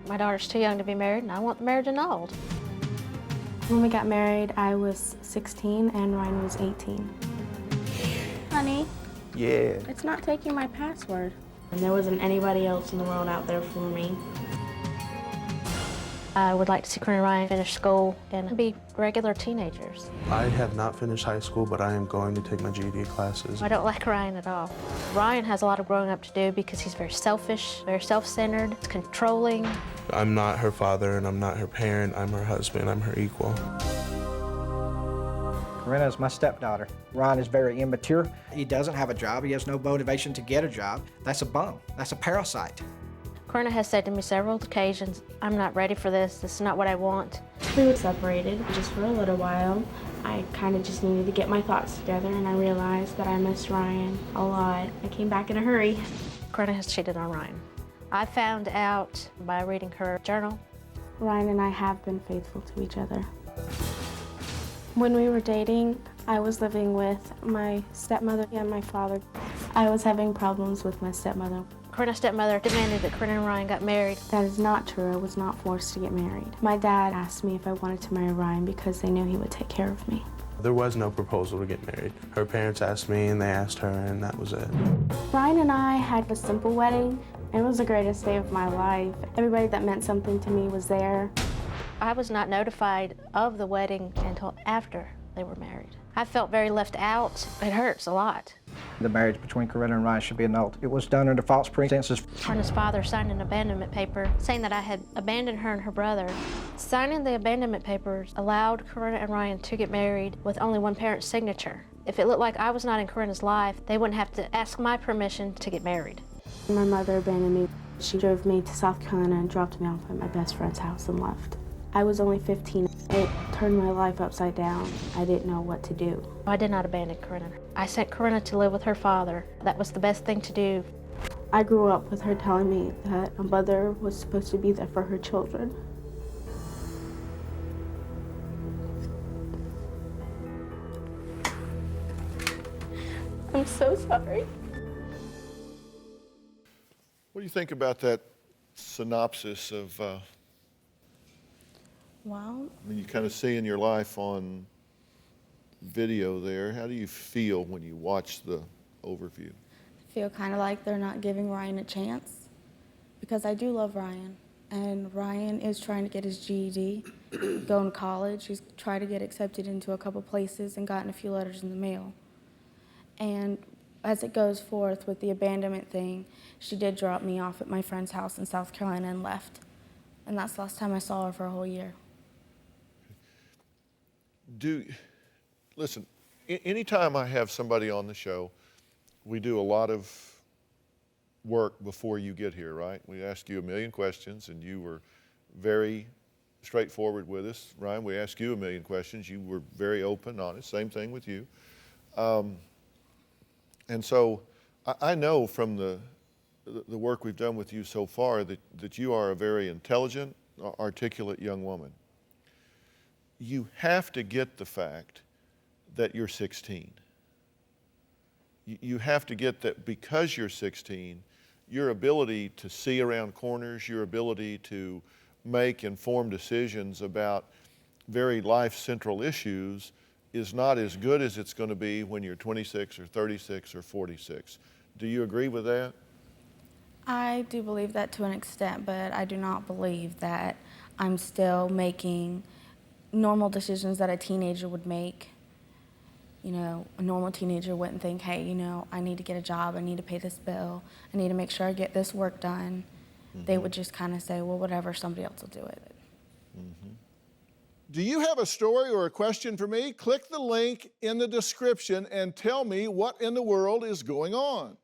My daughter's too young to be married, and I want the marriage annulled. When we got married, I was 16 and Ryan was 18. Honey? Yeah. It's not taking my password. And there wasn't anybody else in the world out there for me. I would like to see Corinne and Ryan finish school and be regular teenagers. I have not finished high school, but I am going to take my GED classes. I don't like Ryan at all. Ryan has a lot of growing up to do because he's very selfish, very self-centered, controlling. I'm not her father and I'm not her parent. I'm her husband. I'm her equal. Corinna is my stepdaughter. Ryan is very immature. He doesn't have a job. He has no motivation to get a job. That's a bum. That's a parasite. Corinna has said to me several occasions, I'm not ready for this. This is not what I want. We were separated just for a little while. I kind of just needed to get my thoughts together, and I realized that I missed Ryan a lot. I came back in a hurry. Corinna has cheated on Ryan. I found out by reading her journal. Ryan and I have been faithful to each other. When we were dating, I was living with my stepmother and my father. I was having problems with my stepmother. Corinna's stepmother demanded that Corinna and Ryan got married. That is not true. I was not forced to get married. My dad asked me if I wanted to marry Ryan because they knew he would take care of me. There was no proposal to get married. Her parents asked me and they asked her, and that was it. Ryan and I had a simple wedding. It was the greatest day of my life. Everybody that meant something to me was there. I was not notified of the wedding until after they were married. I felt very left out. It hurts a lot. The marriage between Corinna and Ryan should be annulled. It was done under false pretenses. Corinna's father signed an abandonment paper saying that I had abandoned her and her brother. Signing the abandonment papers allowed Corinna and Ryan to get married with only one parent's signature. If it looked like I was not in Corinna's life, they wouldn't have to ask my permission to get married. My mother abandoned me. She drove me to South Carolina and dropped me off at my best friend's house and left. I was only 15. It turned my life upside down. I didn't know what to do. I did not abandon Corinna. I sent Corinna to live with her father. That was the best thing to do. I grew up with her telling me that a mother was supposed to be there for her children. I'm so sorry. What do you think about that synopsis of, Well, I mean, you kind of see in your life on video there. How do you feel when you watch the overview? I feel kind of like they're not giving Ryan a chance because I do love Ryan. And Ryan is trying to get his GED, going to college. He's tried to get accepted into a couple places and gotten a few letters in the mail. And as it goes forth with the abandonment thing, she did drop me off at my friend's house in South Carolina and left. And that's the last time I saw her for a whole year. Listen, anytime I have somebody on the show, we do a lot of work before you get here, right? We ask you a million questions, and you were very straightforward with us. Ryan, we asked you a million questions. You were very open, honest. Same thing with you. And so I know from the work we've done with you so far that you are a very intelligent, articulate young woman. You have to get the fact that you're 16. You have to get that because you're 16, your ability to see around corners, your ability to make informed decisions about very life central issues is not as good as it's going to be when you're 26 or 36 or 46. Do you agree with that? I do believe that to an extent, but I do not believe that I'm still making normal decisions that a teenager would make. You know, a normal teenager wouldn't think, hey, you know, I need to get a job, I need to pay this bill, I need to make sure I get this work done. Mm-hmm. They would just kind of say, well, whatever, somebody else will do it. Mm-hmm. Do you have a story or a question for me? Click the link in the description and tell me what in the world is going on.